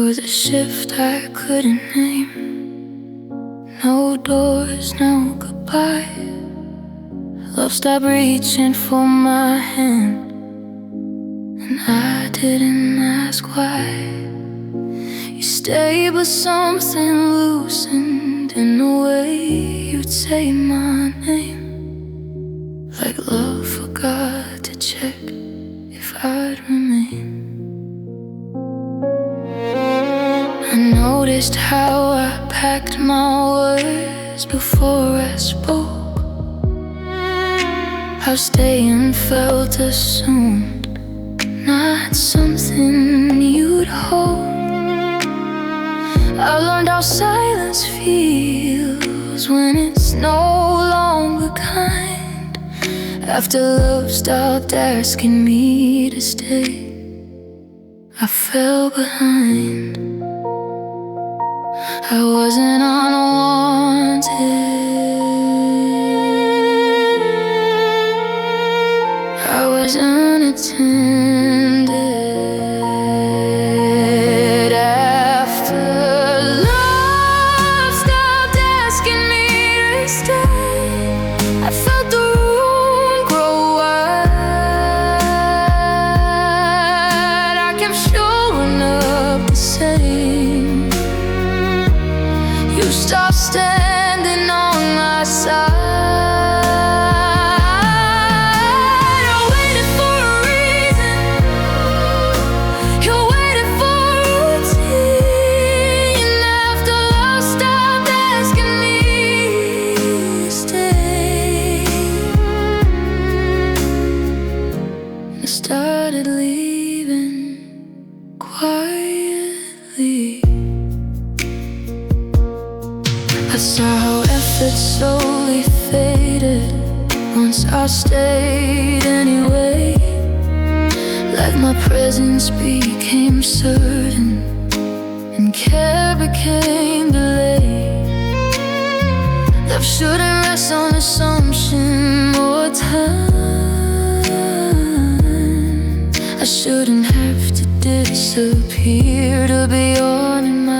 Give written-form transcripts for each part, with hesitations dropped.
was a shift I couldn't name. No doors, no goodbye. Love stopped reaching for my hand, and I didn't ask why. You stayed, but something loosened in the way you'd say my name. Like love forgot to check if I'd remain. I noticed how I packed my words before I spoke, how staying felt assumed, not something you'd hope. I learned how silence feels when it's no longer kind. After love stopped asking me to stay, I fell behind. I wasn't unwanted, I was unattended. After love stopped asking me to stay, I felt the room grow wide. I kept showing up the same. You stopped standing on my side. I waited for a reason, you waited for a routine. After love stopped asking me to stay, I started leaving quietly. I saw how effort slowly faded once I stayed anyway. Like my presence became certain and care became delayed. Love shouldn't rest on assumption or time. I shouldn't have to disappear to be on your mind.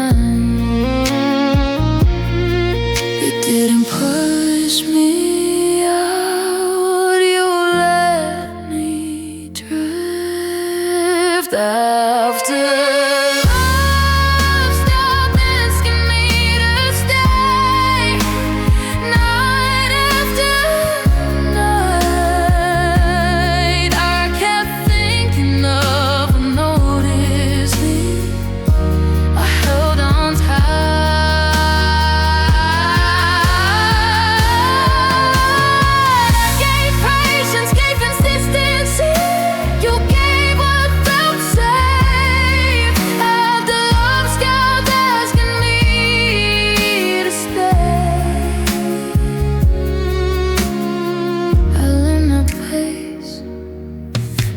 Didn't push me out, you let me drift. After love stopped asking me to stay, night after night, I kept thinking of a notice leave. I held on tight.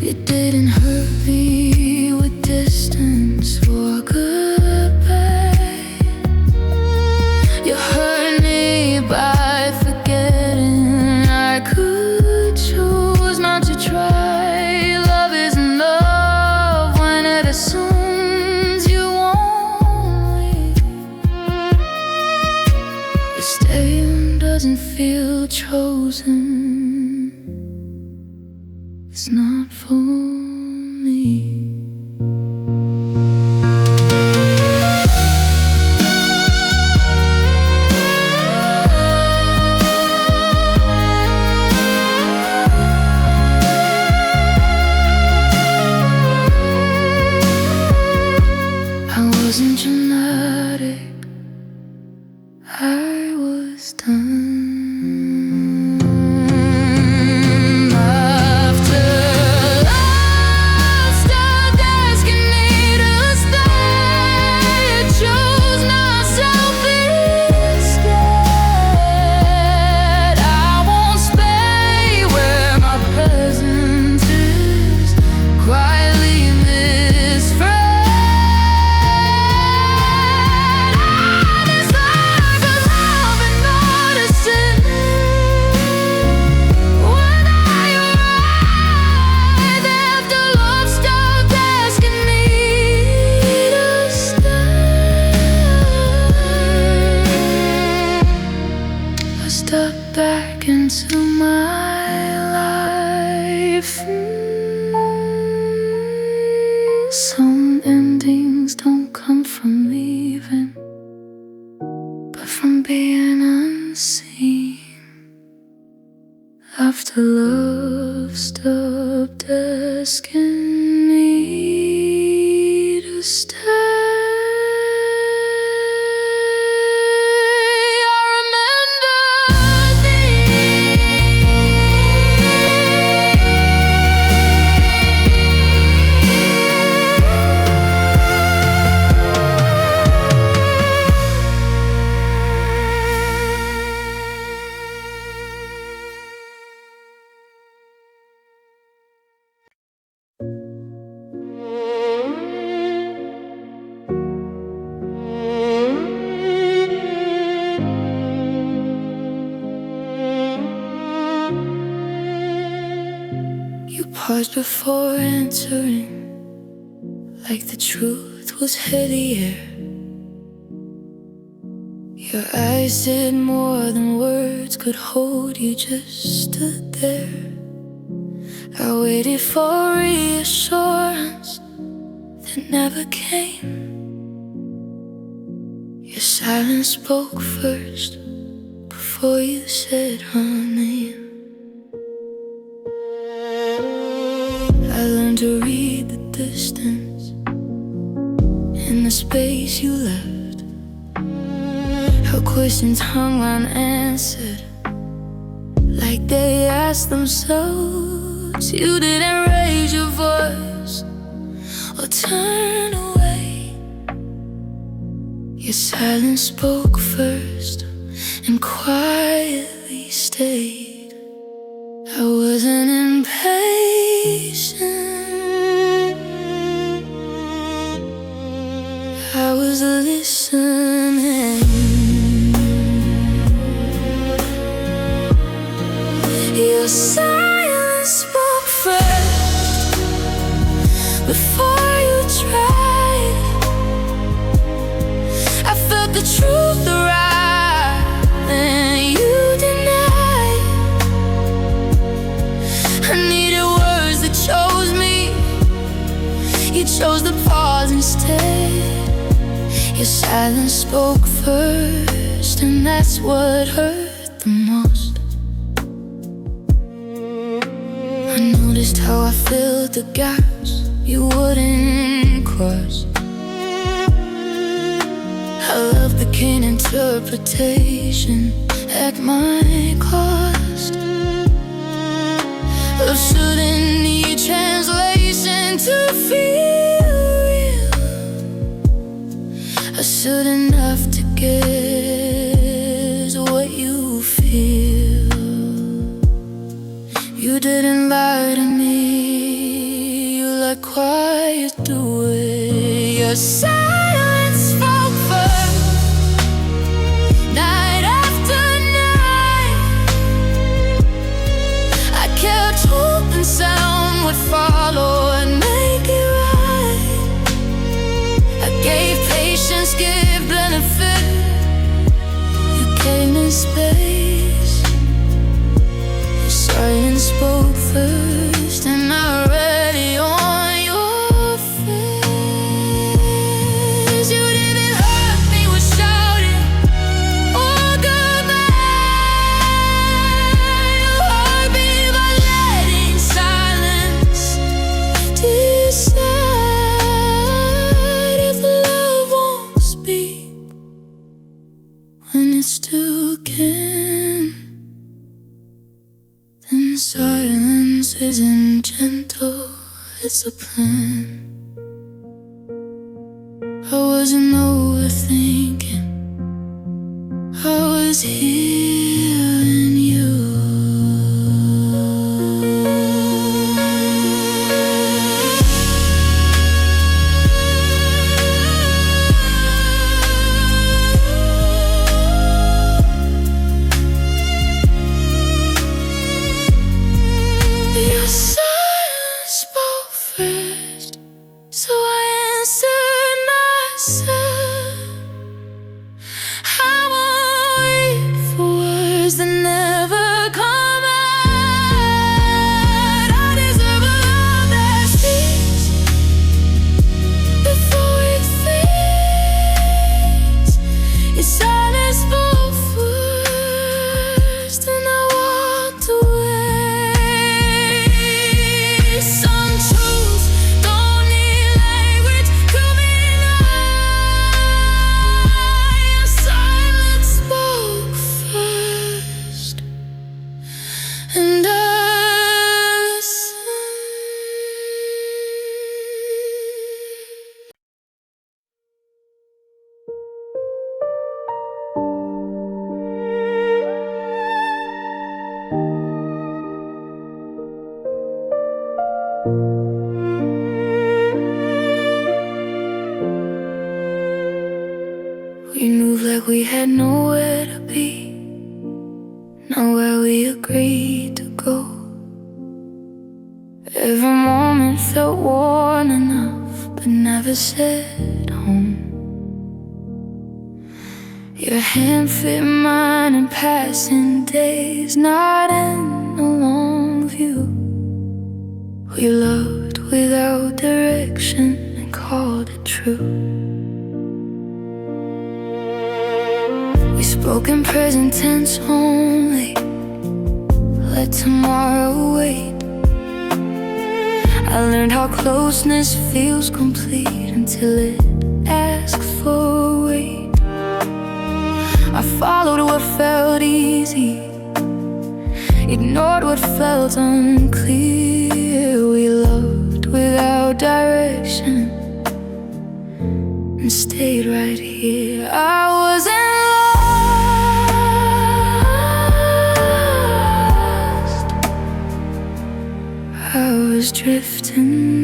It didn't hurt me with distance or goodbye. You hurt me by forgetting I could choose not to try. Love isn't love when it assumes you won't leave. The staying doesn't feel chosen. It's not for me. I wasn't dramatic, I was done. After love stopped to my life. Some endings don't come from leaving, but from being unseen. After love stopped asking me to stay, you paused before answering, like the truth was heavier. Your eyes did more than words could hold. You just stood there. I waited for reassurance that never came. Your silence spoke first before you said her name. I learned to read the distance in the space you left. Her questions hung unanswered, like they asked themselves. You didn't raise your voice or turn away. Your silence spoke first and quietly stayed. I wasn't impatient, I was listening. Your silence spoke first before you tried. I felt the truth arrive and you denied. I needed words that chose me. You chose the pause instead. Your silence spoke first, and that's what hurt the most. I noticed how I filled the gaps you wouldn't cross. I love became interpretation at my cost. Love shouldn't need translation to feel real. I shouldn't have to guess what you feel. You didn't lie to me, you lied quiet away. Your silence spoke first, night after night. I kept hoping sound would follow and make it right. I gave patience, gave benefit. You gave me space. Your silence spoke first, and I read it on your face. You didn't hurt me with shouting or goodbye. You hurt me by letting silence decide. If love won't speak when it still can, then silence isn't gentle, it's a plan. I wasn't overthinking, I was hearing you. Your silence spoke first, so I answered myself. We moved like we had nowhere to be, nowhere we agreed to go. Every moment felt warm enough, but never said home. Your hand fit mine in passing days, not in a long view. We loved without direction and called it true. We spoke in present tense only, let tomorrow wait. I learned how closeness feels complete until it asks for wait. I followed what felt easy, ignored what felt unclear. We loved without direction and stayed right here. I wasn't lost, I was drifting.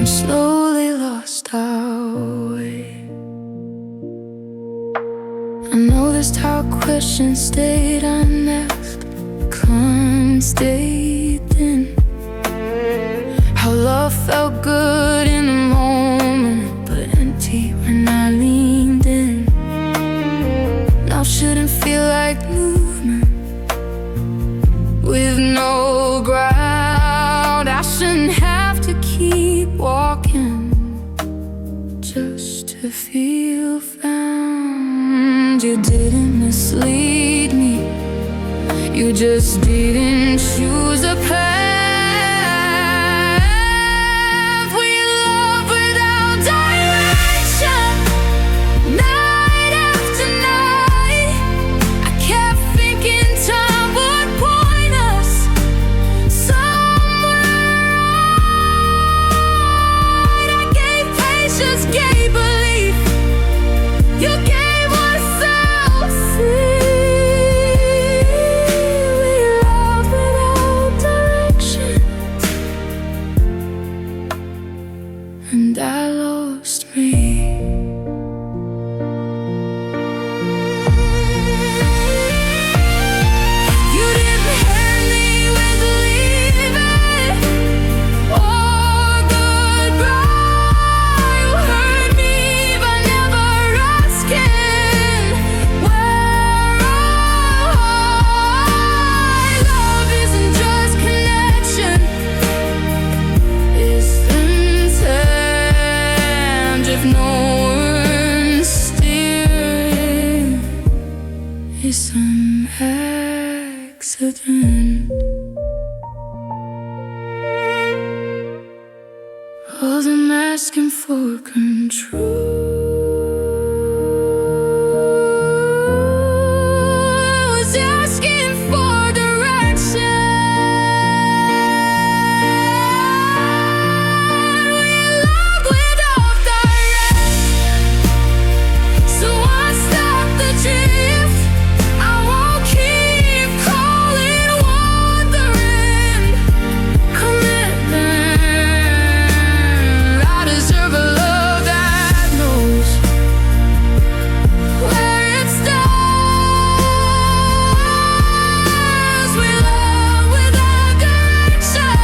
Slowly lost our way. I noticed how questions stayed unasked, clung, stayed thin. How love felt good in the moment, but empty when I leaned in. Now shouldn't feel like movement with no ground. I shouldn't have to keep walking just to feel found. You didn't mislead me, you just didn't choose a path. We loved without direction, night after night. I kept thinking time would point us somewhere. I gave patience, gave belief, you gave us self-see. We loved without direction, and I lost me. You didn't hurt me with leaving or goodbye. You hurt me by never asking where I. Love isn't just connection, it's intent. If no one's steering, it's an accident. All I'm asking for control was asking for direction. We loved without direction, so I stopped the drift. I won't keep calling, wandering. Commitment, I deserve a love that knows where it starts. We love without direction,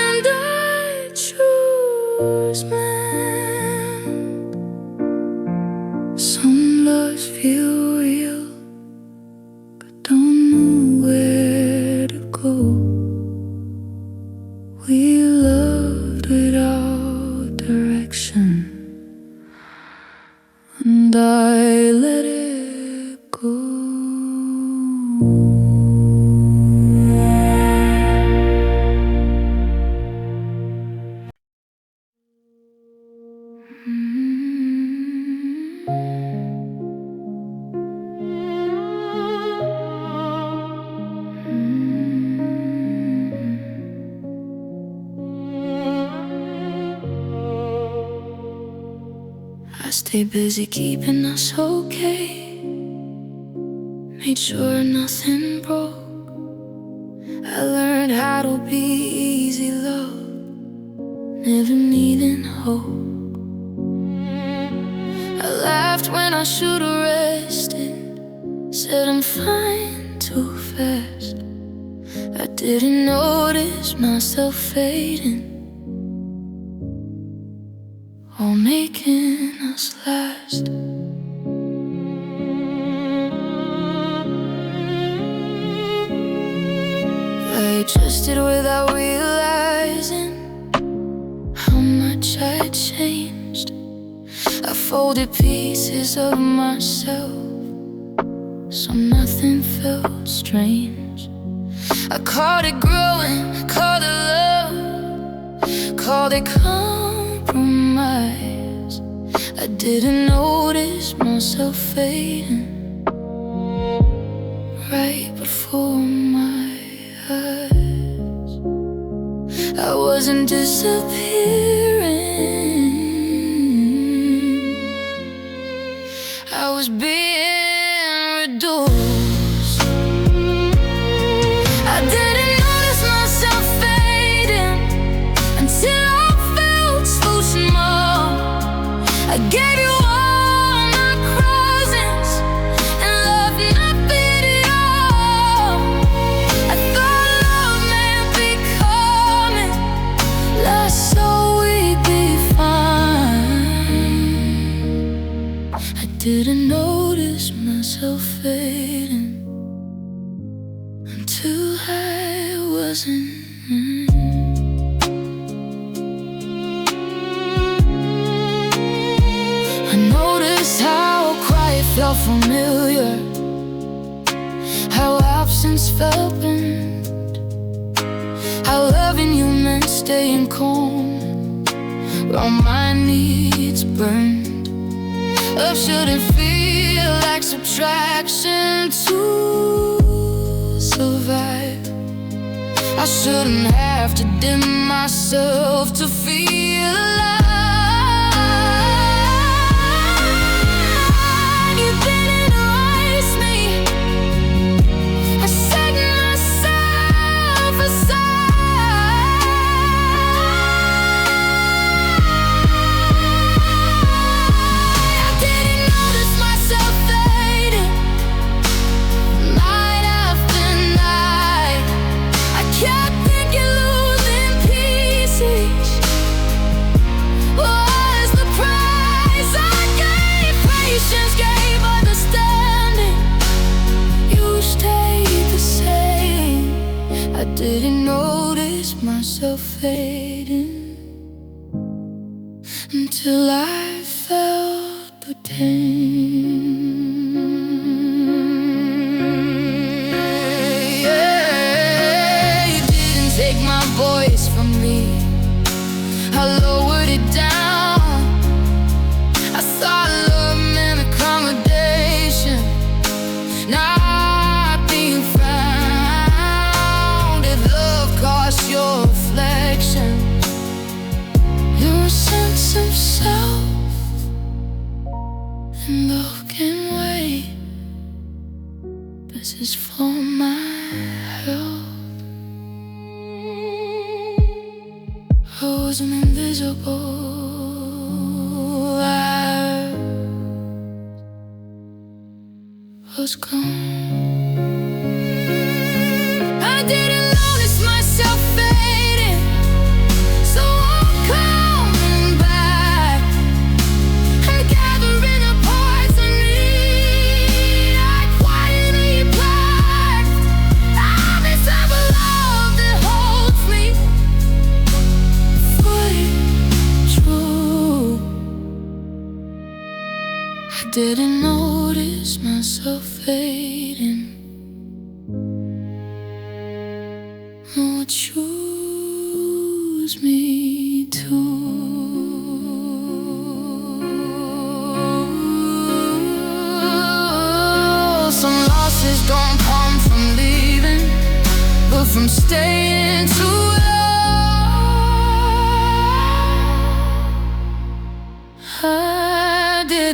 and I choose mine. Some loves feel real, but don't know where to go. We loved without direction, and I let it go. Stay busy keeping us okay. Made sure nothing broke. I learned how to be easy love, never needing hope. I laughed when I should've rested, said I'm fine too fast. I didn't notice myself fading, all making us last. I adjusted without realizing how much I'd changed. I folded pieces of myself so nothing felt strange. I called it growing, called it love, called it compromise. I didn't notice myself fading right before my eyes. I wasn't disappearing, I was being reduced. I didn't notice myself fading until I felt so small. I gave you all my presents and love nothing at all. I thought love meant becoming less so we'd be fine. I didn't notice myself fading until I wasn't. I noticed how quiet felt familiar, how absence felt bent, how loving you meant staying calm while my needs burned. Love shouldn't feel like subtraction to survive. I shouldn't have to dim myself to feel alive. You didn't erase me, I set myself aside. I didn't notice myself fading night after night. I kept thinking losing pieces was the price I gave. Patience gave understanding, you stayed the same. I didn't notice myself fading until I felt the pain. You didn't take my voice from me, I lowered it down. I thought love meant accommodation, not being found. If love cost your reflection, your sense of self, and love can wait. This is for my health. I wasn't invisible, I was gone. I didn't notice myself fading, so I'm coming back. I'm gathering the parts of me I quietly packed. I'm this type of love that holds me fully true. I didn't notice myself fading, oh, choose me too. Some losses don't come from leaving, but from staying too long. I did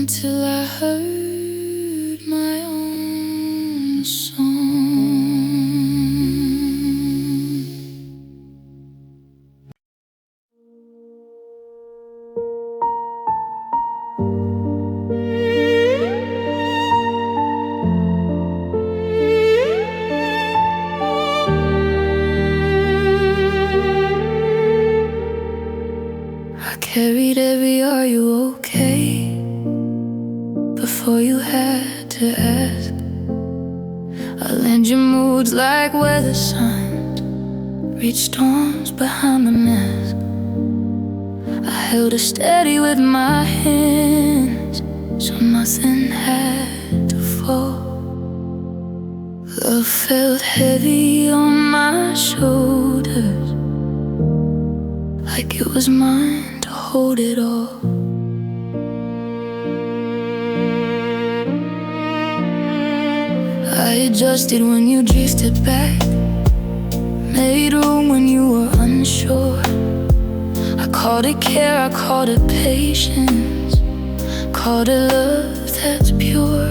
until I heard my own song. I carried every "are you okay?" before you had to ask. I lend you moods like weather signs, reach storms behind the mask. I held her steady with my hands, so nothing had to fall. Love felt heavy on my shoulders, like it was mine to hold it all. I adjusted when you drifted back, made room when you were unsure. I called it care, I called it patience, called it love that's pure.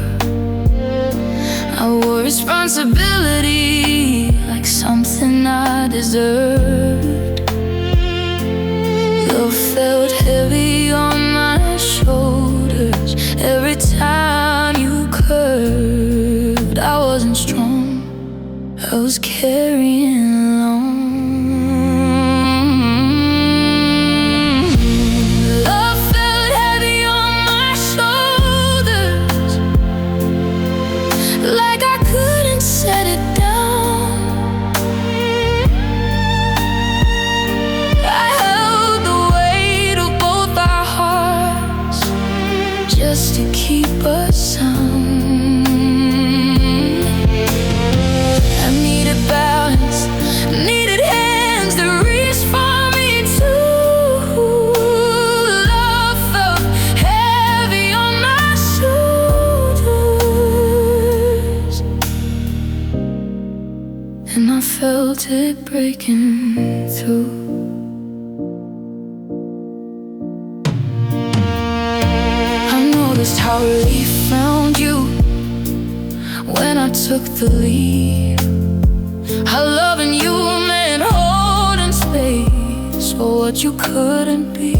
I wore responsibility like something I deserved. Love felt heavy on my shoulders every time you curved. I wasn't strong, I was carrying along. Love felt heavy on my shoulders, like I couldn't set it down. I held the weight of both our hearts just to keep us sound. I needed balance, needed hands that reached for me too. Love felt heavy on my shoulders, and I felt it breaking through. I noticed how relief found you when I took the lead. How loving you meant holding space for what you couldn't be.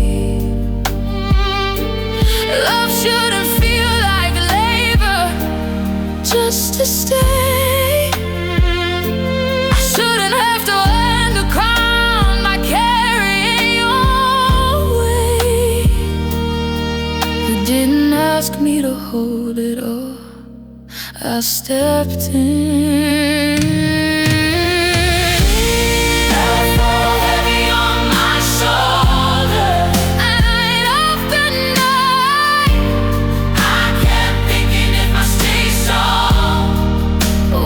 Love shouldn't feel like labor just to stay. I shouldn't have to earn the crown by carrying your weight. You didn't ask me to hold it all, I stepped in. Love felt heavy on my shoulders, night after night. I kept thinking if I stay strong,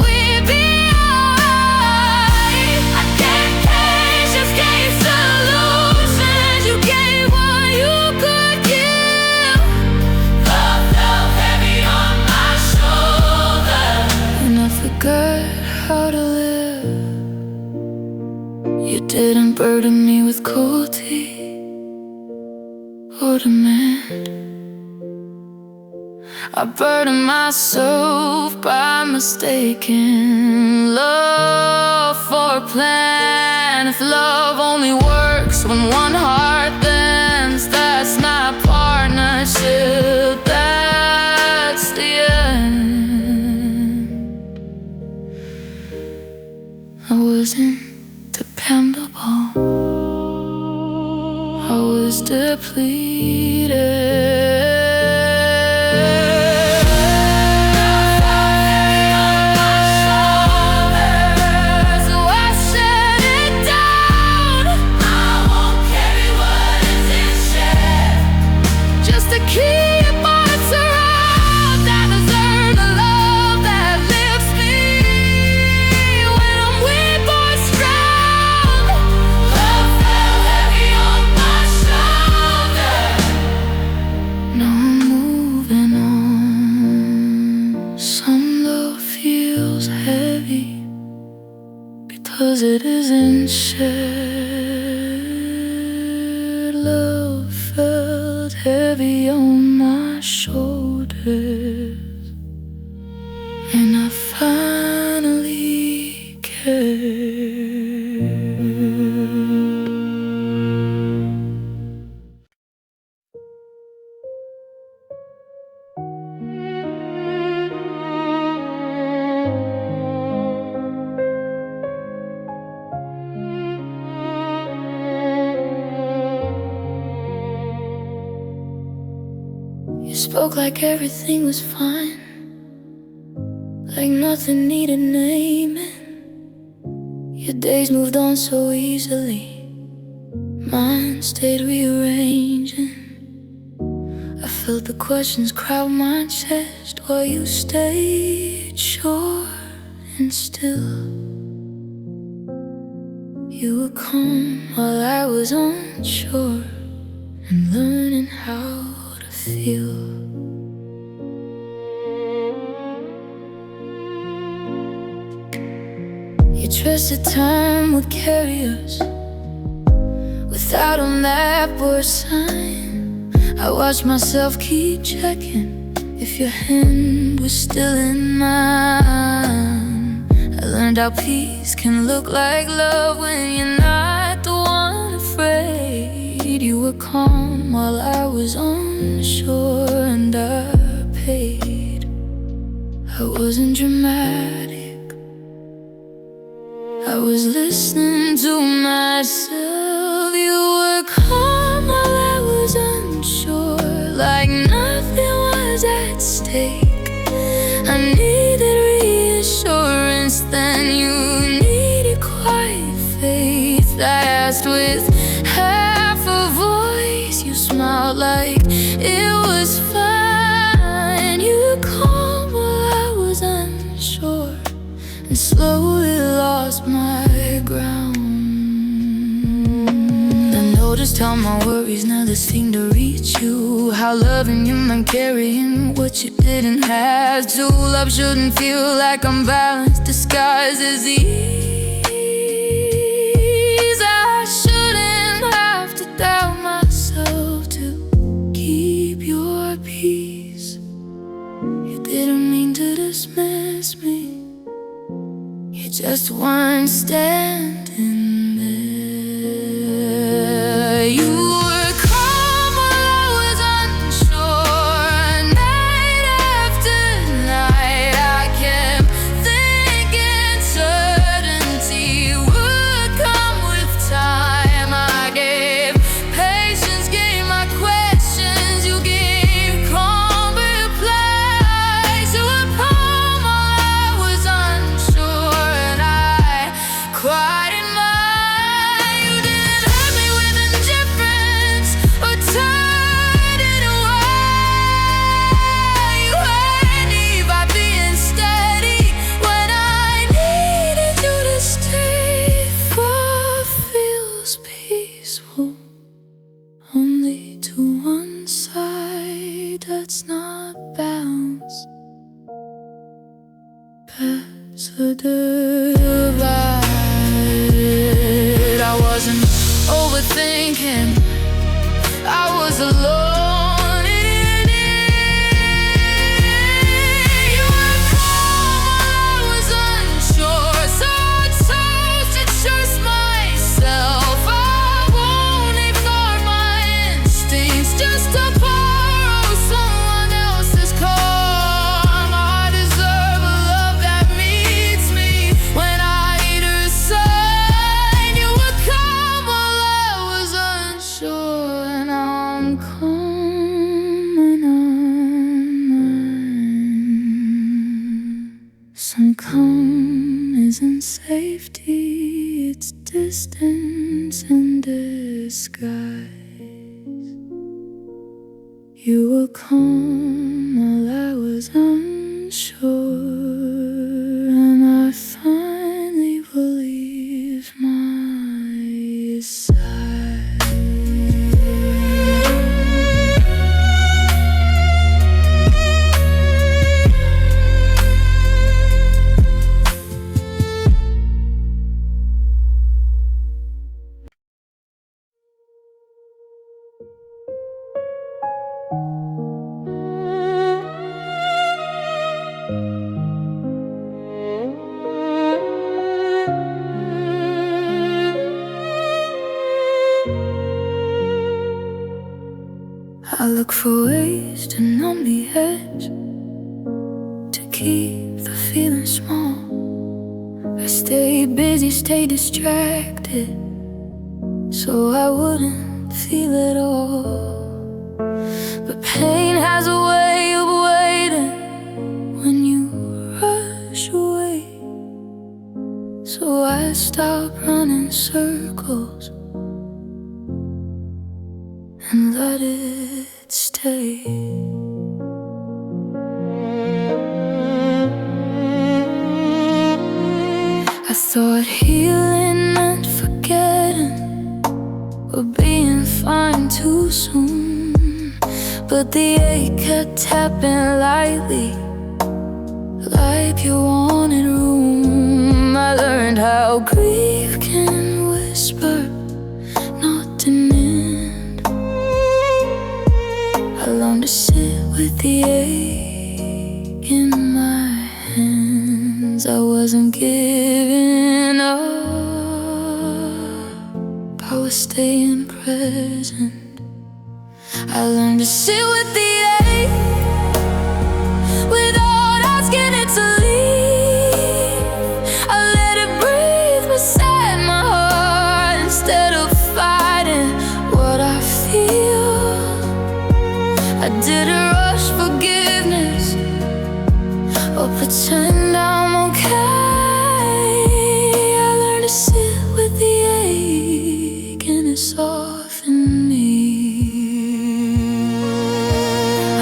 we'd be alright. I gave patience, gave solutions, you gave what you could give. Love felt heavy on my shoulders, and I forgot how to live. You didn't burden me with cruelty or demand. I burdened myself by mistaking love for a plan. If love only works when one heart bends, that's not partnership, that's the end. I wasn't dependable, I was depleted. So I set it down. I won't carry what isn't shared, just to keep us around. I deserve the love that lifts me when I'm weak or strong. Love felt heavy on my shoulders. Now I'm moving on. Some love feels heavy because it isn't shared. Love felt heavy on my shoulders. cares, and I finally cared. You spoke like everything was fine, like nothing needed naming. Your days moved on so easily, mine stayed rearranging. I felt the questions crowd my chest while you stayed sure and still. You were calm while I was unsure and learning how to feel. You trusted time would carry us without a map or a sign. I watched myself keep checking if your hand was still in mine. I learned how peace can look like love when you're not the one afraid. You were calm while I was unsure, and I paid. I wasn't dramatic, I was listening to myself. You were calm while I was unsure, like nothing was at stake. I needed reassurance, then you needed quiet faith. I asked with half a voice, you smiled like it was fine. You were calm while I was unsure, and slowly lost my ground. I noticed how my worries never seemed to reach you, how loving you meant carrying what you didn't have to. Love shouldn't feel like unbalanced disguise as ease. I shouldn't have to doubt myself to keep your peace. You didn't mean to dismiss me, you just weren't standing there. You were calm while I was unsure. Night after night I kept thinking certainty would come with time. I gave patience, gave my questions, you gave calm replies. You were calm while I was unsure, and I cried in mine. You didn't hurt me with indifference or turn it away. You hurt me by being steady when I needed you to stay. What feels peaceful only to one side, that's not balance. Pass the divide. I wasn't overthinking, I was alone in it. You were calm while I was unsure, so I chose to trust myself. I won't ignore my instincts just to borrow someone else's calm. I deserve a love that meets me when I need her sign. You were calm while I was unsure, and I'm calm and I'm mine. Some calm isn't safety, it's distance in disguise. You were calm while I was unsure, and I finally believed my side. on the edge to keep the feeling small. I stayed busy, stayed distracted, so I wouldn't feel it all. But pain has a way of waiting when you rush away. So I stopped running circles and let it stay. I thought healing meant forgetting or being fine too soon, but the ache kept tapping lightly, like you wanted room. I learned how grief can whisper, not an end. I learned to sit with the ache in my hands. I wasn't giving up, I was staying present. I learned to sit with the ache without asking it to leave. I let it breathe beside my heart instead of fighting what I feel. I didn't rush forgiveness or pretend I'm okay. I learned to sit with the ache and it softened me.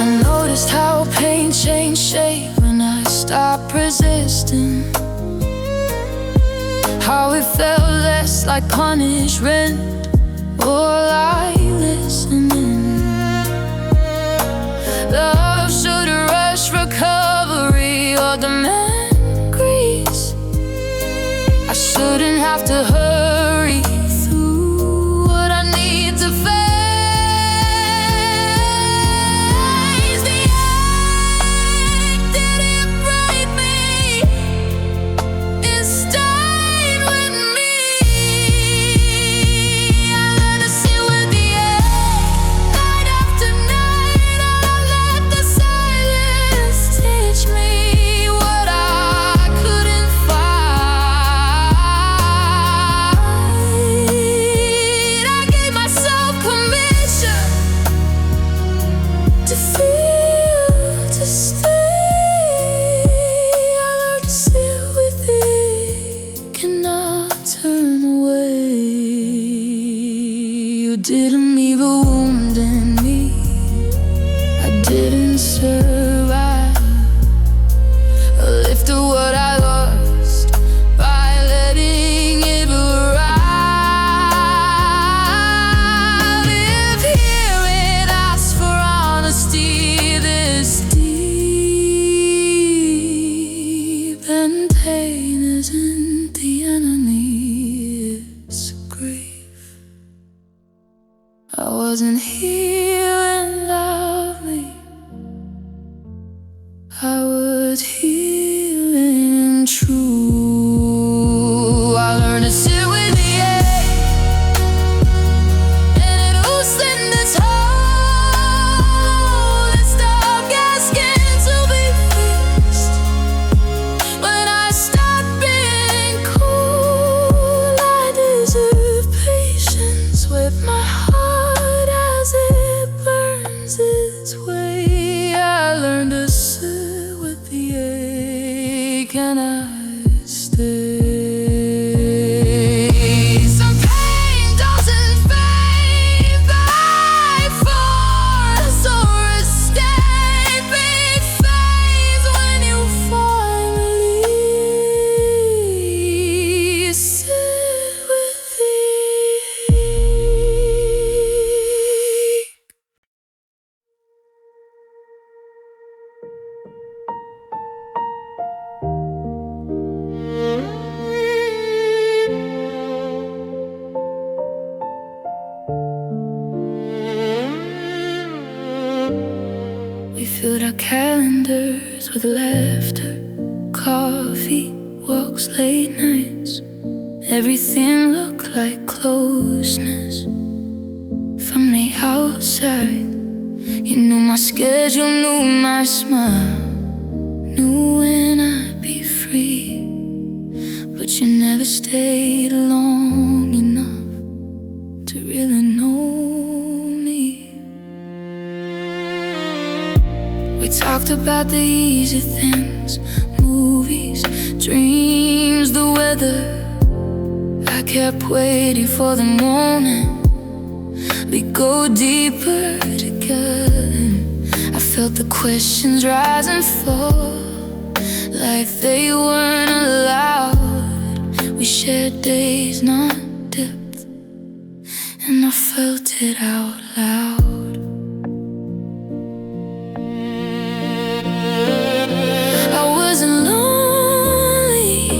I noticed how pain changed shape when I stopped resisting, how it felt less like punishment, more like listening. Love should rush recovery or demand grease. I shouldn't have to hurry through what I need to face. The ache didn't break me, it stayed with me. I learned to sit with the ache night after night. I let the silence teach me what I couldn't fight. I gave myself permission to feel, to stay. I learned to sit with it, cannot turn away. You didn't leave a wound in me, I didn't survive. I lifted what I lost by letting it arrive. If here it asks for honesty this deep, then pain isn't the enemy, it's grief. I wasn't healing loudly, I was healing true. I learned to sit with the ache and it loosened its hold. It stopped asking to be fixed. When I stopped being cool, I deserve patience with my heart as it burns its way. I learned to sit with the ache and I stay. Some pain doesn't fade by force or escape. It fades when you finally sit with the ache. We filled our calendars with laughter, coffee, walks, late nights. Everything looked like closeness from the outside. You knew my schedule, knew my smile, knew when I'd be free. But you never stayed long enough to really know me. We talked about the easy things, movies, dreams, the weather. I kept waiting for the moment we'd go deeper together. I felt the questions rise and fall like they weren't allowed. We shared days, not depth, and I felt it out loud. I wasn't lonely,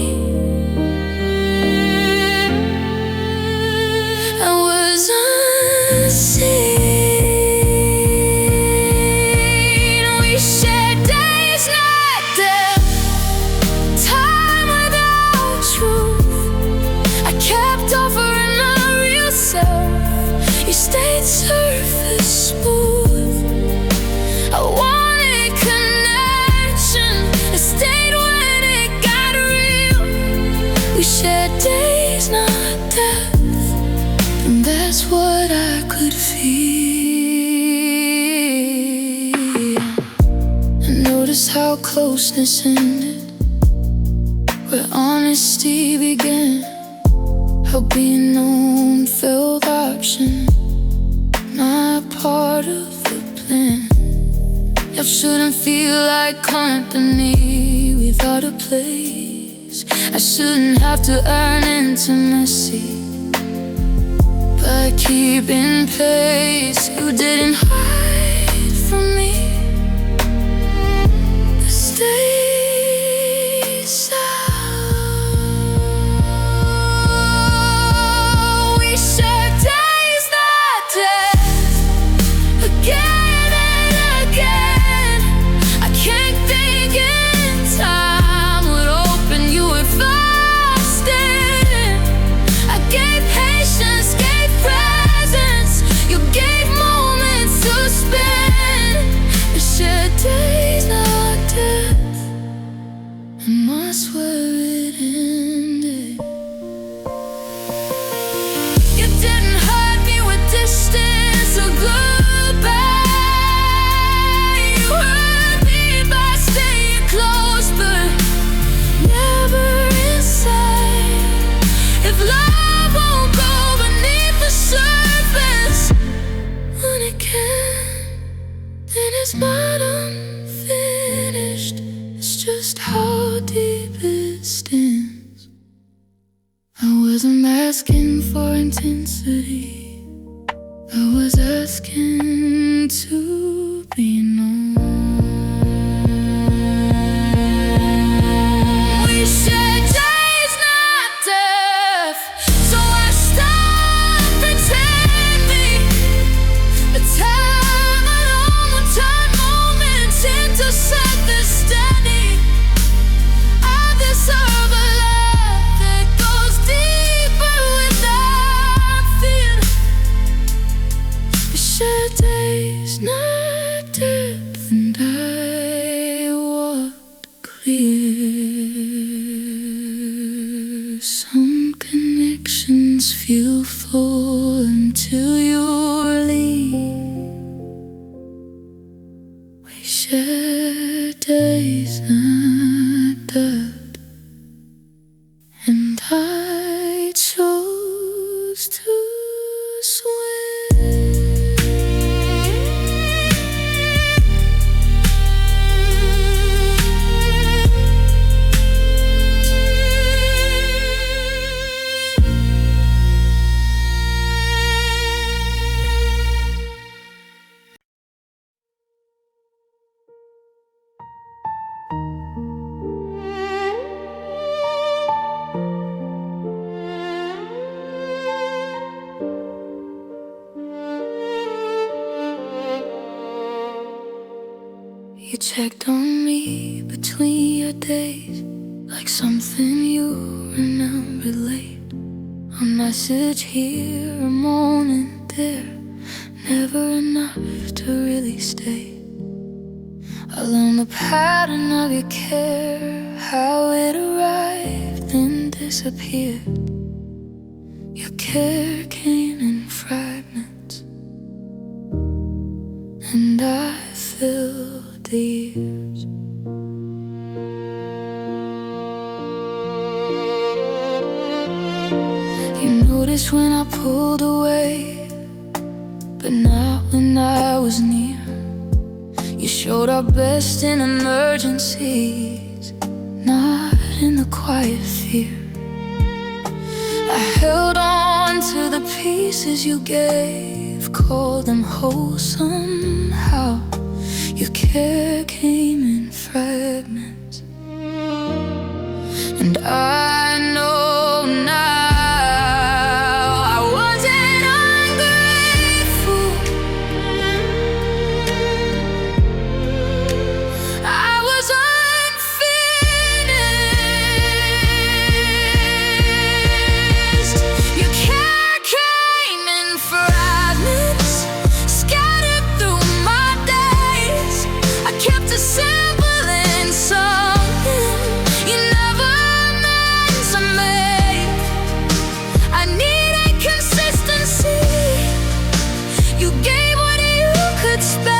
I was unseen. We shared days, not depth, time without truth. I kept offering my real self, you stayed surface smooth. I wanted connection, I stayed when it got real. We shared days, not depth, and that's what I could feel. I noticed how closeness ended, where honesty began, how being known felt option, not part of the plan. Love shouldn't feel like company without a place. I shouldn't have to earn intimacy by keeping pace. You didn't hide from me the stays out. We shared days, not depth, again and again. I can't think in time would open, you were fasting. I gave patience, gave presence, you gave moments to spend. We shared days, not depth, and that's where it ended. You didn't hurt me with distance or goodbye. You hurt me by staying close, but never inside. If love won't go beneath the surface, when it can, then it's not unfinished. It's just how deep it stands. I wasn't asking for intensity, I was asking to be known. We shared days, not depth, so I stopped pretending. The time alone will turn moments into something steady. I deserve a love that goes deeper without fear. We shared days, not depth, and I walked clear. Some connections feel full until you leave. We shared days, not depth, and I chose to swim. You checked on me between your days, like something you remember late. A message here, a moment there, never enough to really stay. I learned the pattern of your care, how it arrived and disappeared. Your care came in fragments, and I filled the years. You noticed when I pulled away, but not when I was near. You showed our best in emergencies, not in the quiet fear. I held on to the pieces you gave, called them whole somehow. Your care came in fragments, and I know now I wasn't ungrateful. I was unfinished. Your care came in fragments, scattered through my days. I kept assembling something you never meant to make. I needed consistency. You gave what you could spare.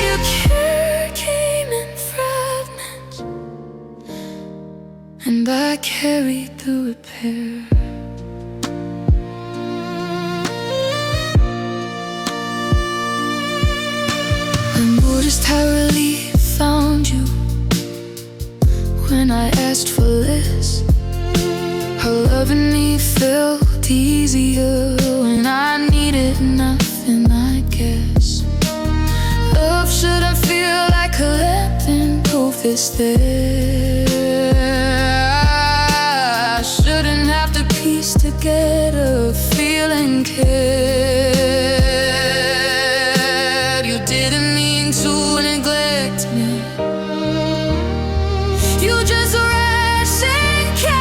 Your care came in fragments, and I carried the repair. I noticed how relief found you when I asked for less. How loving me felt easier when I needed nothing, I guess. Love shouldn't feel like a letting go this there. I shouldn't have to piece together feeling cared. You didn't mean to neglect me. You just rest in care.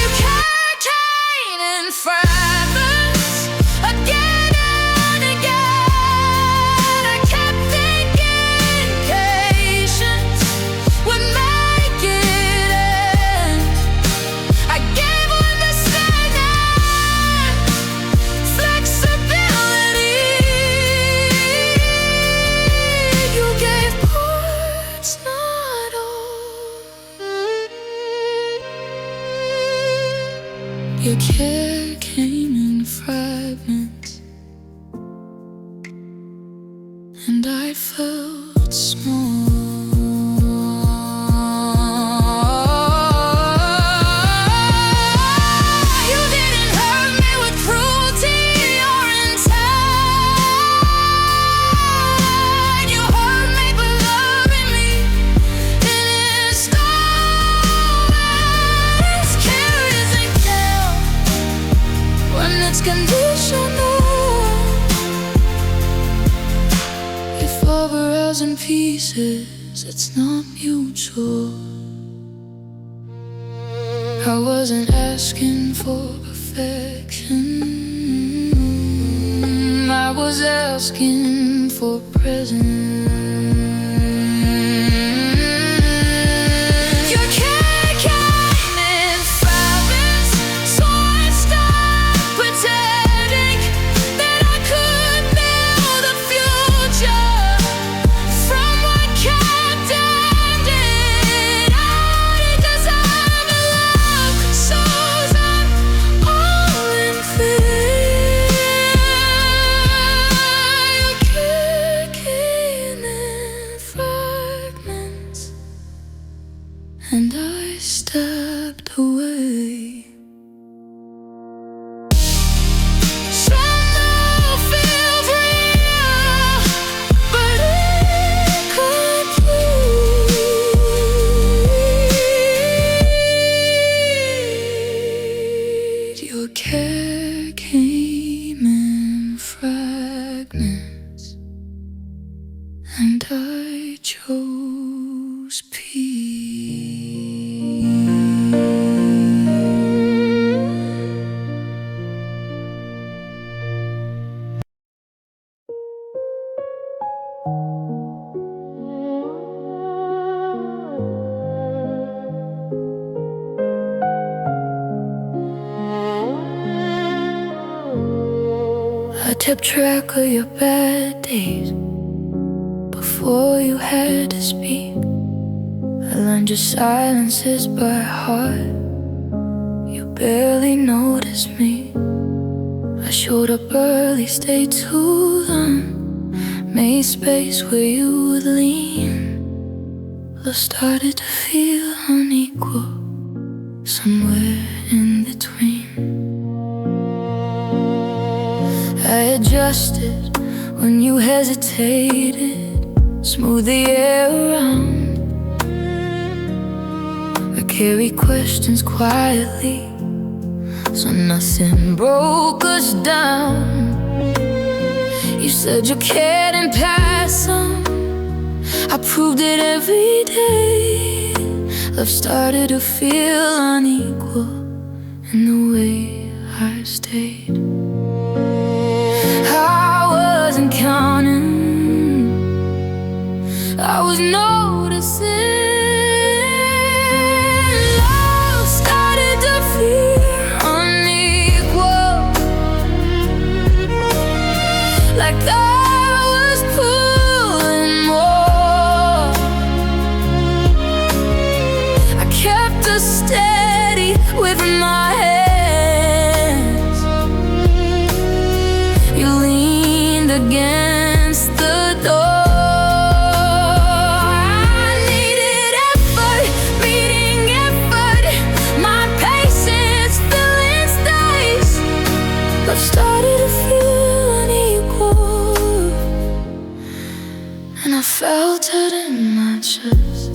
Your care came in fragments, again and again. I kept thinking patience would make it end. I gave understanding, flexibility. You gave parts, not all. Your care came in fragments, and I felt small. You didn't hurt me with cruelty or intent. You hurt me by loving me in installments. Care isn't care when it's conditional. If love were as in pieces, it's not mutual. I wasn't asking for perfection, I was asking for presence. Your care came in fragments, so I stopped pretending that I could build a future from what kept ending. I didn't deserve a love consoles. I'm all in fear. Your care came I kept track of your bad days before you had to speak. I learned your silences by heart. You barely noticed me. I showed up early, stayed too long, made space where you would lean. Love started to feel unequal, somewhere in between. I adjusted when you hesitated, smooth the air around. I carry questions quietly, so nothing broke us down. You said you cared and passed on. I proved it every day. Love started to feel unequal in the way I stayed. I wasn't counting, I was noticing. Love started to feel unequal, like I was pulling more. I kept us steady with my hands. You leaned against the door. I needed effort, meeting effort, my patience filling space. Love started to feel unequal, and I felt it in my chest.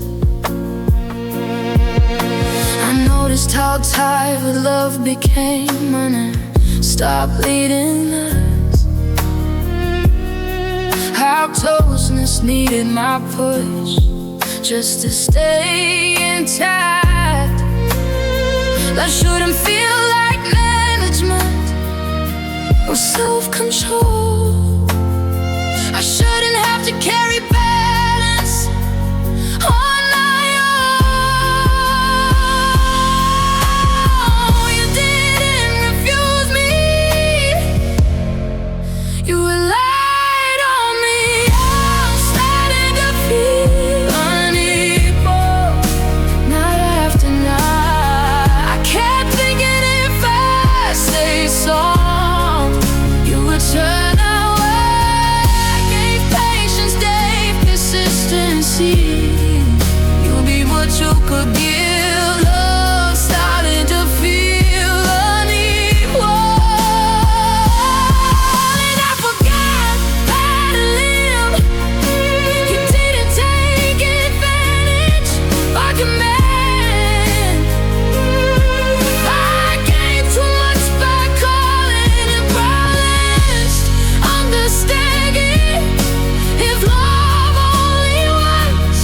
I noticed how tired love became when it stopped leading us. How closeness needed my push just to stay intact. That shouldn't feel like management or self-control. I shouldn't have to carry balance on my own. You didn't refuse me, you relied on me. I'm starting to feel unequal, night after night. I kept thinking if I stay strong, you would turn away. Gave patience, gave consistency. You'll be what you could give. Love started to feel unequal, and I forgot how to live. You didn't take advantage by command. I gave too much by calling and promised understanding. If love only was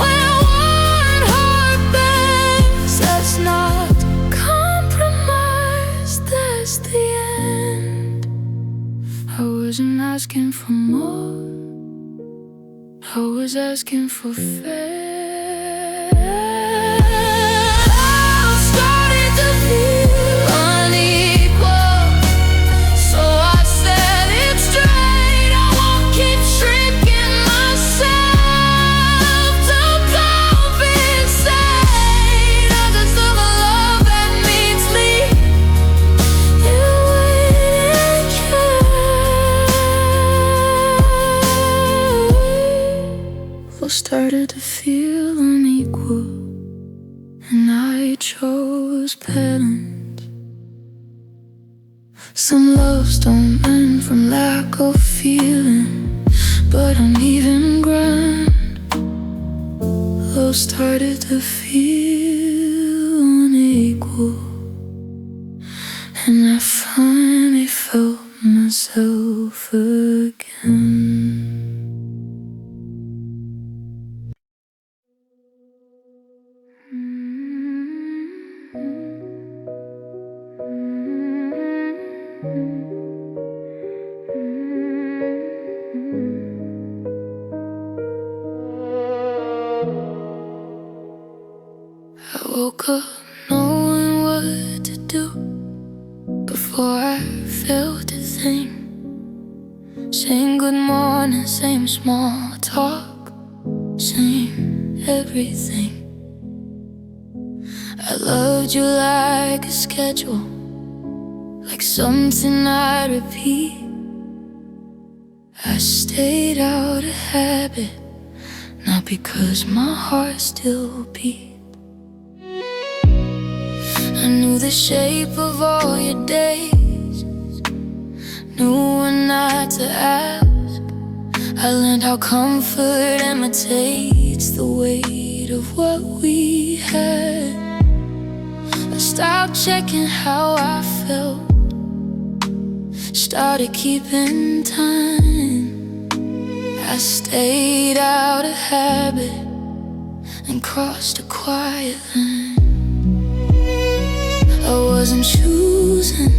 when one heart bends, that's not compromise, that's the end. I wasn't asking for more, I was asking for fair. Love started to feel unequal, so I set it straight. I won't keep shrinking myself to compensate. I deserve a love that meets me. You wait and care. Love started to feel unequal, and I chose balance. Some loves don't end from lack of feeling, but uneven ground. Love started to feel unequal, and I finally felt myself again. I woke up knowing what to do before I felt a thing. Saying good morning, same small talk, same everything. I loved you like a schedule, like something I repeat. I stayed out of habit, not because my heart still beat. I knew the shape of all your days, knew when not to ask. I learned how comfort imitates the weight of what we had. I stopped checking how I felt, started keeping time. I stayed out of habit and crossed a quiet line. I wasn't choosing,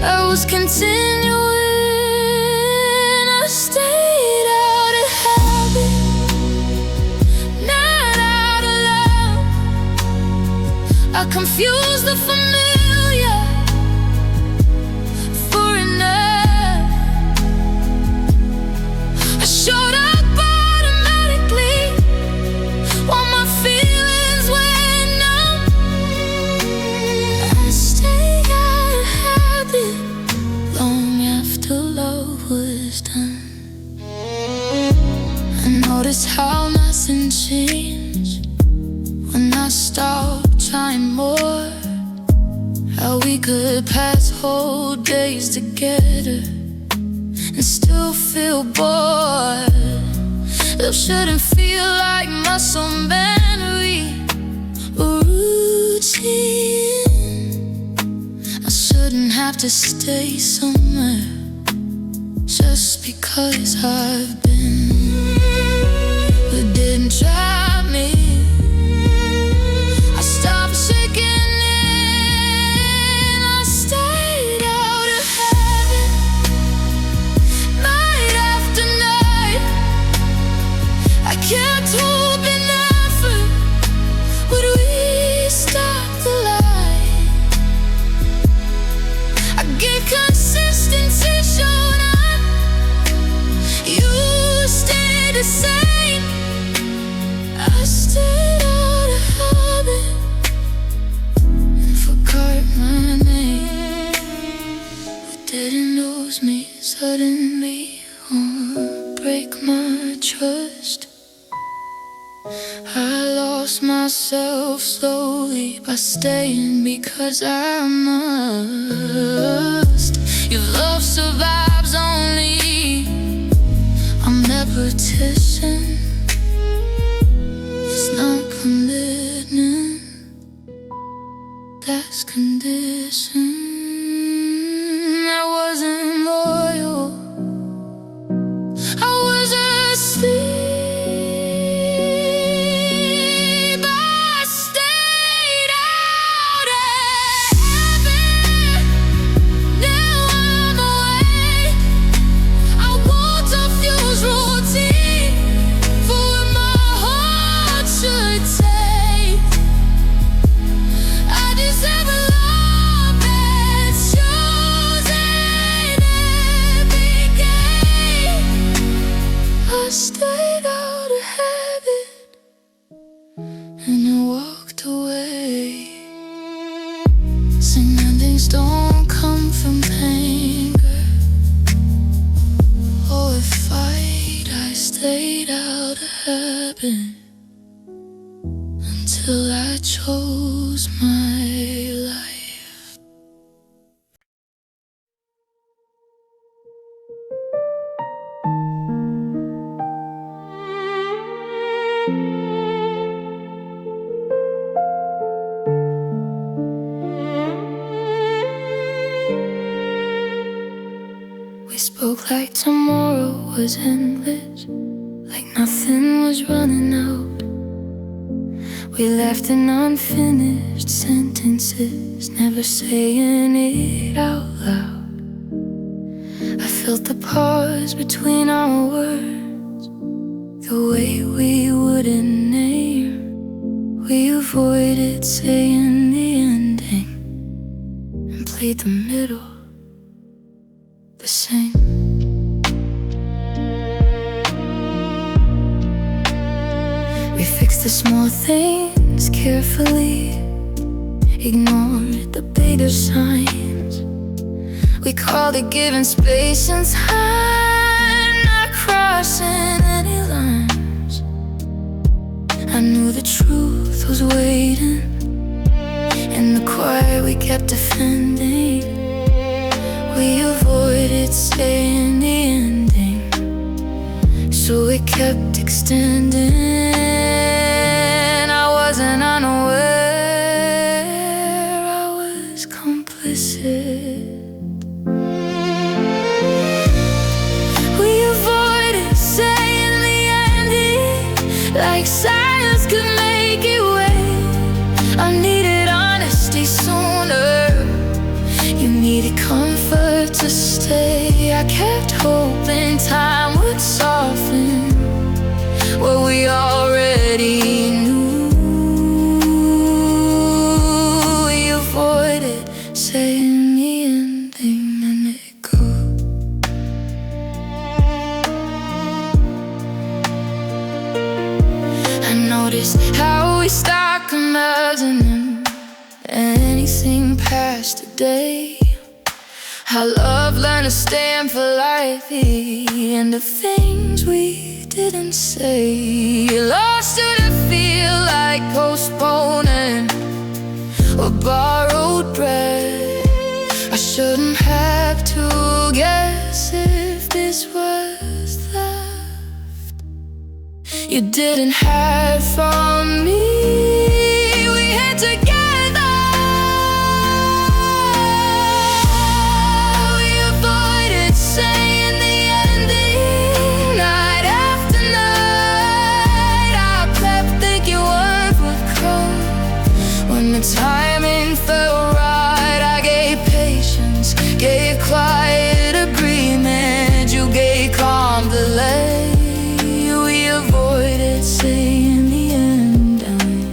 I was continuing. I stayed out of habit, not out of love. I confused the familiar for enough. I showed up automatically while my feelings went numb. I stayed out of habit long after love was done. I noticed how nothing changed when I stopped trying more. How we could pass whole days together and still feel bored. Love shouldn't feel like muscle memory or routine. I shouldn't have to stay somewhere just because I've been. But didn't try me. I stopped shaking in. I stayed out of habit night after night. I kept hoping effort would restart the light. I gave consistency, showed up. You stayed the same. I stayed out of habit and forgot my name. But didn't lose me suddenly or break my trust. I lost myself slowly by staying because I must. Your love survives only on repetition. It's not commitment, that's condition. I wasn't loyal, I was asleep. I stayed out of habit. Now I'm awake. I won't confuse routine for what my heart should take. I deserve a love that's chosen every day. I stayed out of habit and I walked away. Saying endings don't come from anger or a fight. I stayed out of habit until I chose my life. We spoke like tomorrow was endless, like nothing was running out. We left in unfinished sentences, never saying it out loud. I felt the pause between our words, the way we wouldn't name. We avoided saying the ending and played the middle, the same. We fix the small things carefully, ignore the bigger signs. We called it giving space and time, not crossing any lines. I knew the truth was waiting. In the quiet we kept defending. We avoided saying the ending, so we kept extending. I wasn't unaware, I was complicit. We avoided saying the ending, like silence could make it wait. I needed honesty sooner, you needed comfort to stay. I kept hoping time would soften what we already knew. We avoided saying the ending, and it grew. I noticed how we stopped imagining anything past today. How love learned to stand for life, and the things we didn't say. Lost to the feel like postponing or borrowed breath. I shouldn't have to guess if this was left. You didn't hide from me, we had together. Timing felt right, I gave patience, gave quiet agreement. You gave calm delay. We avoided saying the ending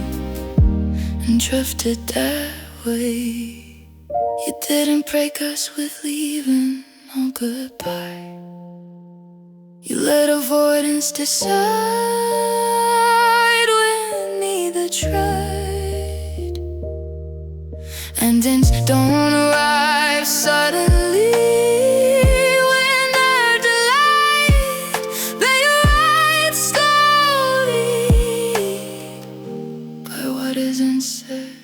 and drifted that way. You didn't break us with leaving no goodbye. You let avoidance decide when neither tried. Endings don't arrive suddenly. When they're delayed, they arrive slowly. By what isn't said.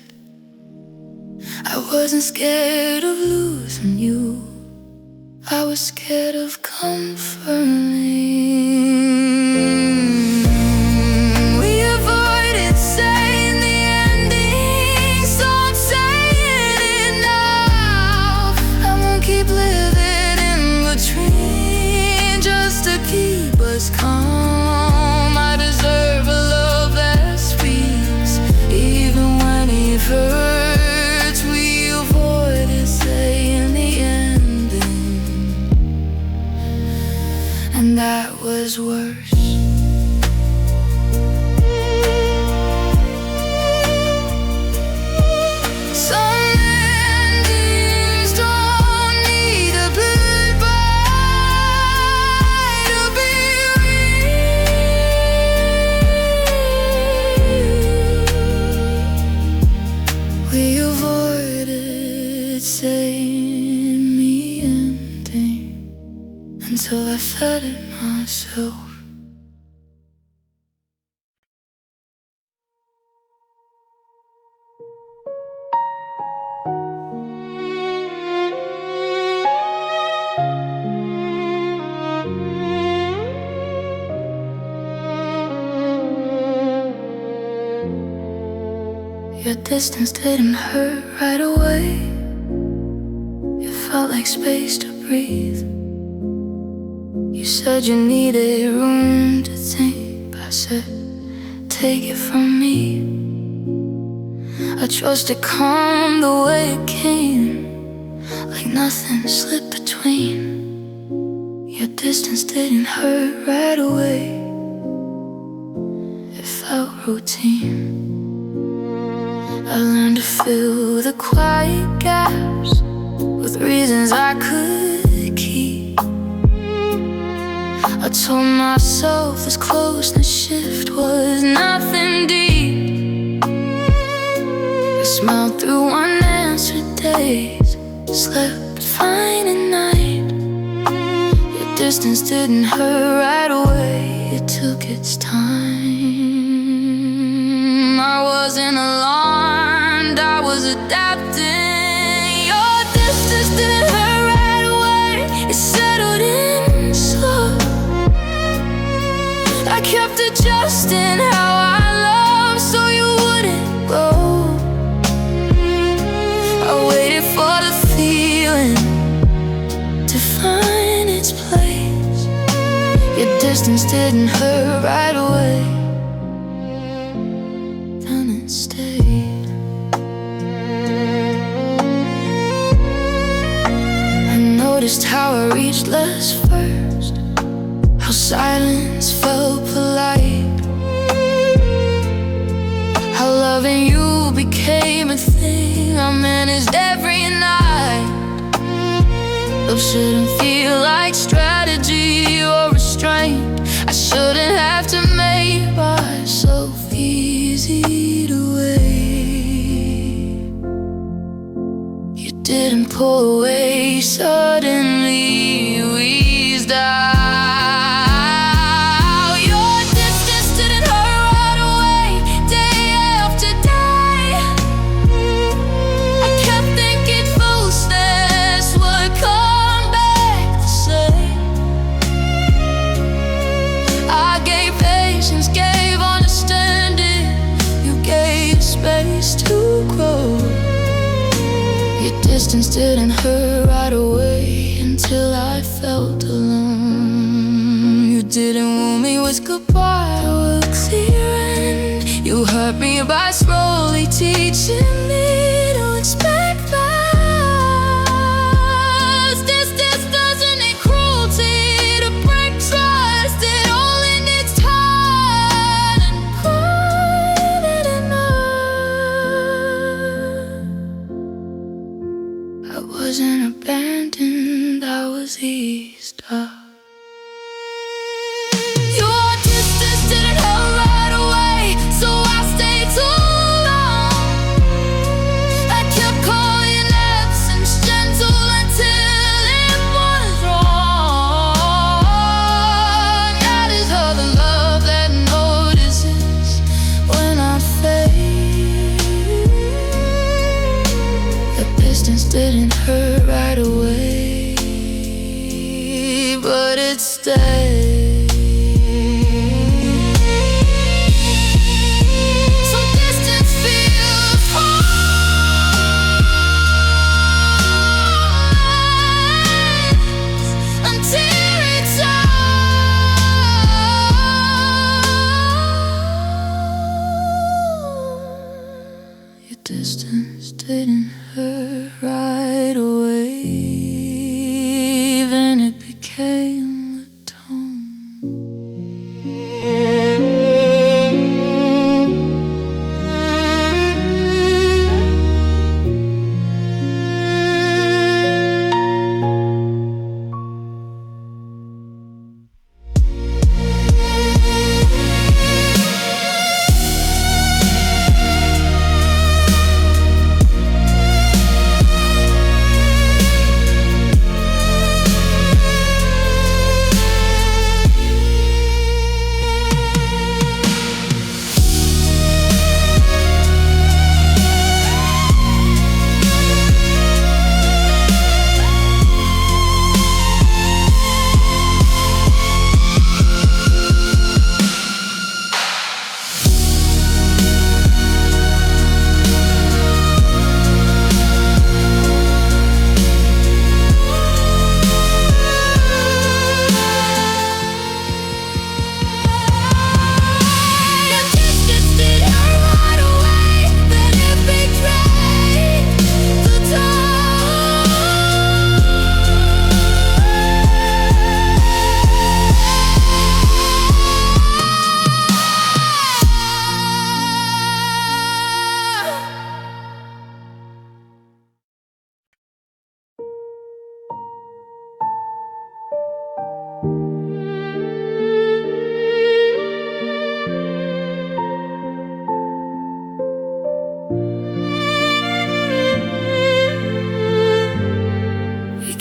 I wasn't scared of losing you, I was scared of confirming. We avoided saying the ending, so I'm saying it now. I won't keep living in between just to keep us calm. I deserve a love that speaks even when it hurts. We avoided saying the ending, and that was worse. Some endings don't need a goodbye to be real. We avoided saying the ending until I said it myself. Your distance didn't hurt right away. It felt like space to breathe. You said you needed room to think. I said, take it from me. I trusted calm the way it came, like nothing slipped between. Your distance didn't hurt right away. It felt routine. I learned to fill the quiet gaps with reasons I could keep. myself, this closeness shift was nothing deep. I smiled through unanswered days, slept fine at night. Your distance didn't hurt right away, it took its time. I wasn't alarmed, I was adapting. Your distance didn't hurt right away, it settled in slow. I kept adjusting how I love so you wouldn't go. I waited for the feeling to find its place. Your distance didn't hurt right away, then it stayed. I noticed how I reached less first, how silence felt polite, how loving you became a thing I managed every night. Love shouldn't feel like strategy or restraint. I shouldn't have to make myself easy to wait. You didn't pull away suddenly, you eased out. Gave understanding, you gave space to grow. Your distance didn't hurt right away until I felt alone. You didn't woo me with goodbye or a clear end. You hurt me by slowly teaching me to expect fast. Distance doesn't need cruelty to break trust. It only needs time. I wasn't abandoned, I was eased up. Your distance didn't hurt right away, so I stayed too long. I kept calling absence gentle until it was wrong. That is how the love that notices when I fade. The distance didn't hurt right away, but it stayed. So distance feels harmless until it's out. Your distance didn't hurt right away, then it became the tone.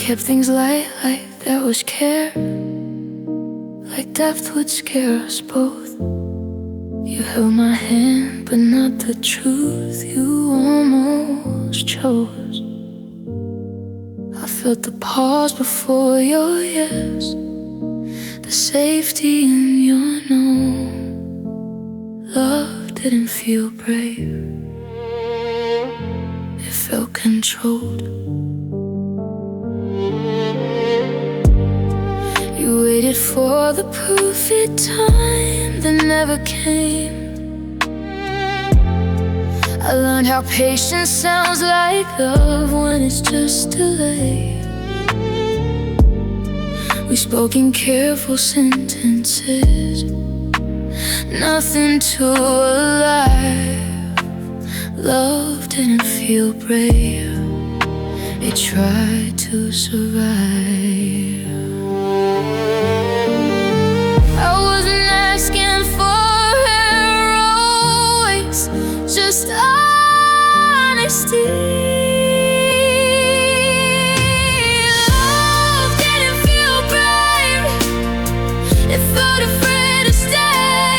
kept things light like there was care, like death would scare us both. You held my hand, but not the truth you almost chose. I felt the pause before your yes, the safety in your no. Love didn't feel brave, it felt controlled. You waited for the perfect time that never came. I learned how patience sounds like love when it's just delayed. We spoke in careful sentences, nothing too alive. Love didn't feel brave, it tried to survive. I wasn't asking for heroics, just honesty. Love didn't feel brave, it felt afraid to stay.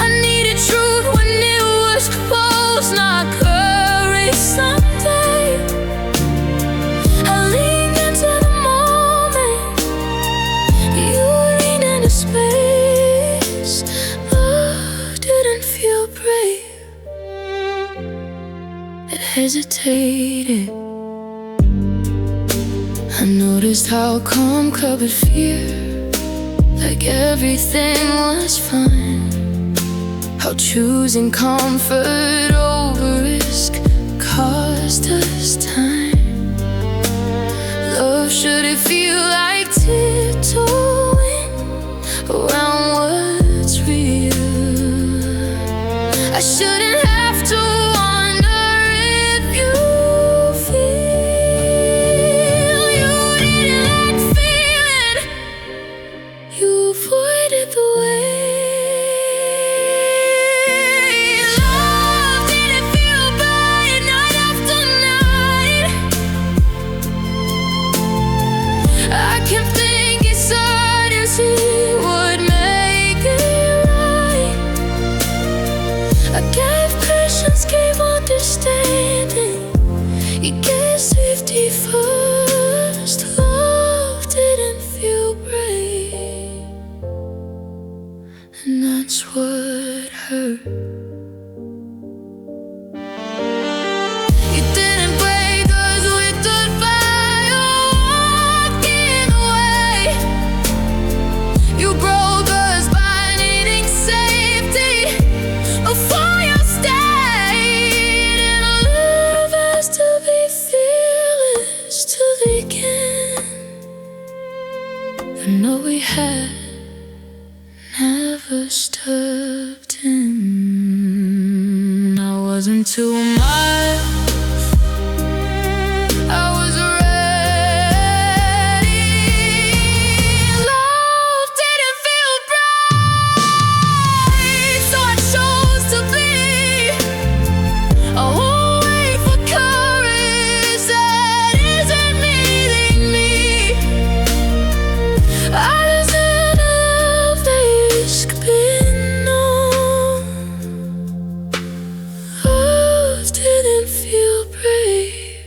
I needed truth when it was close, not courage someday. I leaned into the moment, you leaned into space. Love didn't feel brave, it hesitated. I noticed how calm covered fear, like everything was fine. How choosing comfort over risk cost us time. Love shouldn't feel like tiptoeing around what's real. I shouldn't have to wonder if you feel. You needed that feeling, you avoided the way. Love didn't feel bright night after night. I kept thinking certainty would make it right. I gave patience, gave understanding, you gave safety first. Love didn't feel brave, and that's what hurt. You didn't break us with goodbye or walking away. You broke us by needing safety before you stayed. And our love has to be fearless till the end. I know we had never stopped him. I wasn't 2 miles, I was ready. Love didn't feel bright, so I chose to be. I won't wait for courage that isn't meeting me. I deserve a love that risk being known. Love didn't feel brave,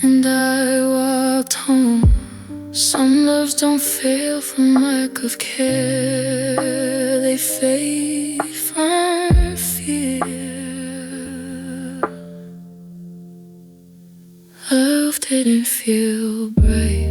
and I walked home. Some loves don't fail from lack of care, they fade from fear. Love didn't feel brave.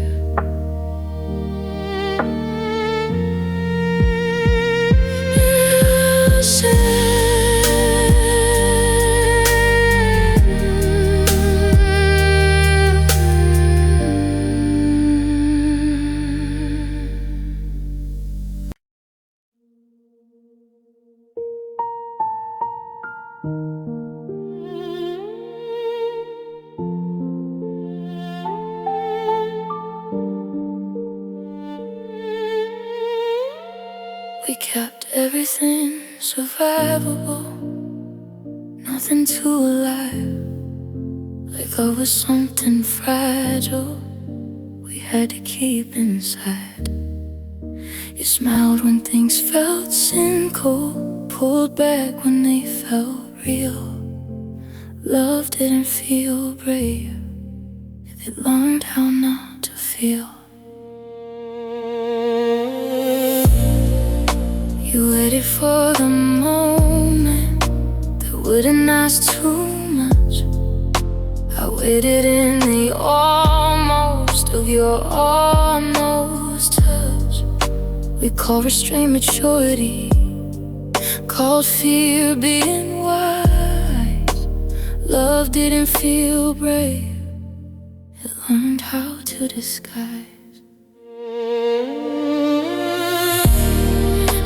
We kept everything survivable, nothing too alive. like I was something fragile we had to keep inside. You smiled when things felt cynical, pulled back when they felt real. Love didn't feel brave if it learned how not to feel. You waited for the moment that wouldn't ask too much. I waited in the almost of your almost touch. We call restraint maturity, called fear being wise. Love didn't feel brave, it learned how to disguise.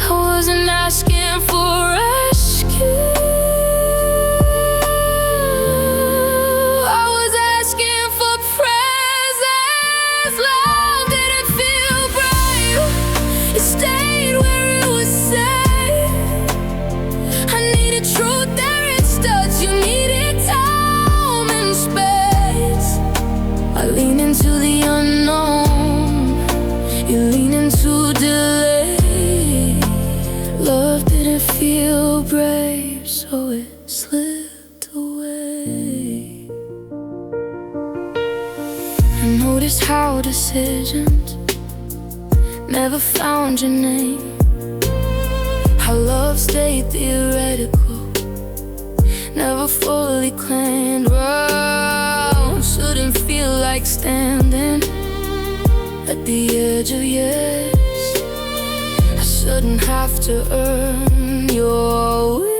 I wasn't asking for rescue, I was asking for presence. Love didn't feel brave, it stayed where it was safe. I needed truth, there it stood. You needed time and space. I lean into the unknown, you lean into delay. Love didn't feel brave, so it slipped away. I noticed how decisions never found your name, how love stayed theoretical, never fully claimed. Ground shouldn't feel like standing at the edge of yes. I shouldn't have to earn your willingness.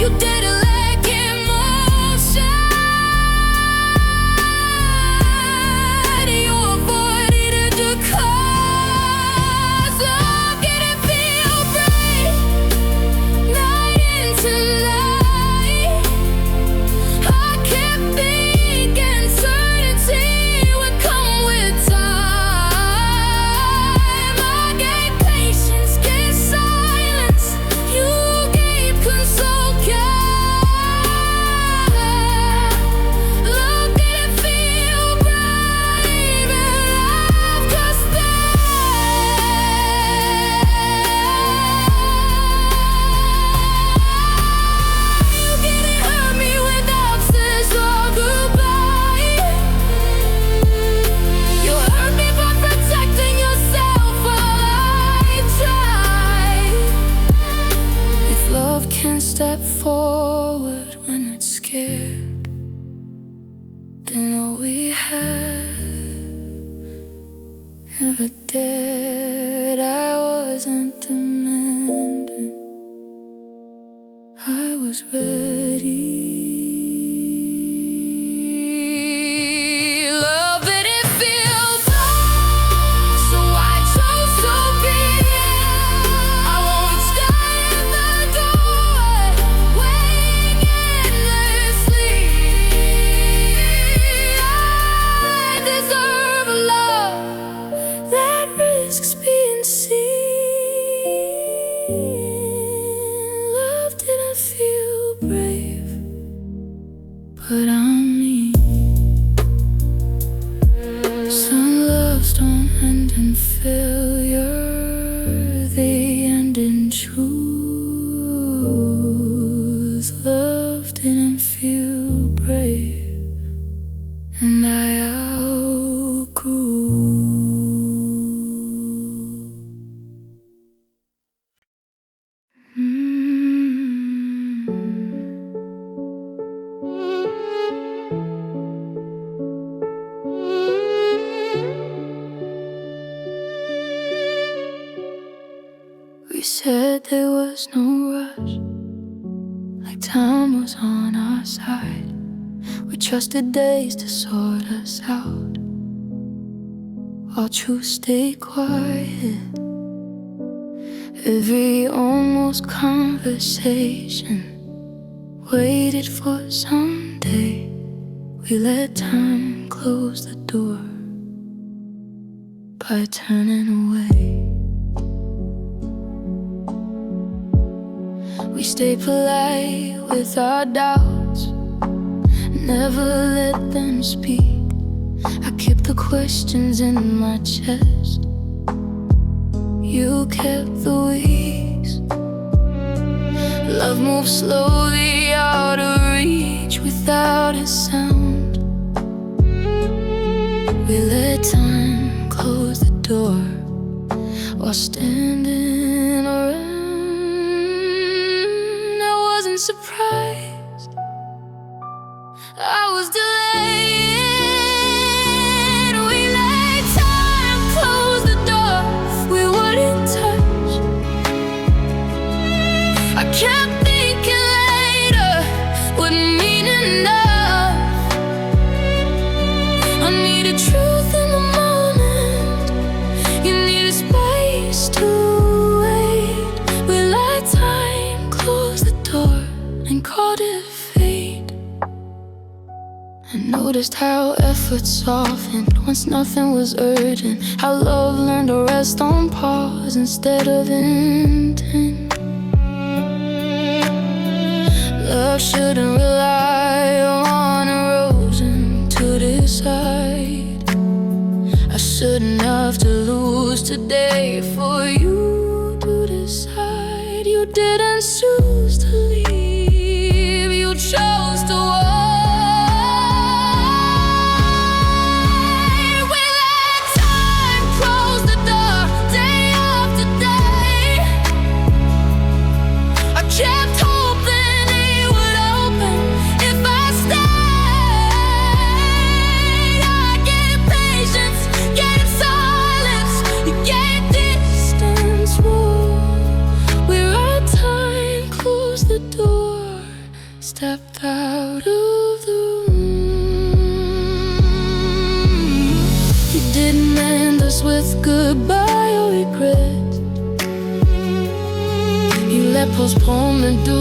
You didn't lack emotion, you avoided the cause. Love didn't feel brave, night into night. I kept thinking certainty would come with time. I gave patience, gave silence, you gave console care. Love didn't feel brave, and love could You didn't hurt me without sense or goodbye. You hurt me by protecting yourself while I tried. If love can step forward when it's scared, then all we have never dared. I wasn't demanding, I was ready. Love didn't feel bad, so I chose to be. I won't stand at the door, waiting endlessly. I deserve a love that risks being seen. Love didn't feel brave, but I'm me. Some loves don't end in failure, they end in truth. Love didn't feel brave, and I outgrew. We said there was no rush, like time was on our side. We trusted days to sort us out, while truth stayed quiet. Every almost conversation waited for someday. We let time close the door by turning away. We stay polite with our doubts, never let them speak. I kept the questions in my chest, you kept the weeks. Love moves slowly out of reach without a sound. We let time close the door while standing around. I wasn't surprised, I was delayed. We let time close the door we wouldn't touch. I kept thinking later wouldn't mean enough. I needed truth in the moment, you needed space to wait. We let time close the door and called it fate. I noticed how effort softened once nothing was urgent, how love learned to rest on pause instead of intent. Love shouldn't rely on erosion to decide. I shouldn't have to lose today for you to decide. You didn't choose to leave, you chose to walk. Stepped out of the room. You didn't end us with goodbye or regret. You let postponement do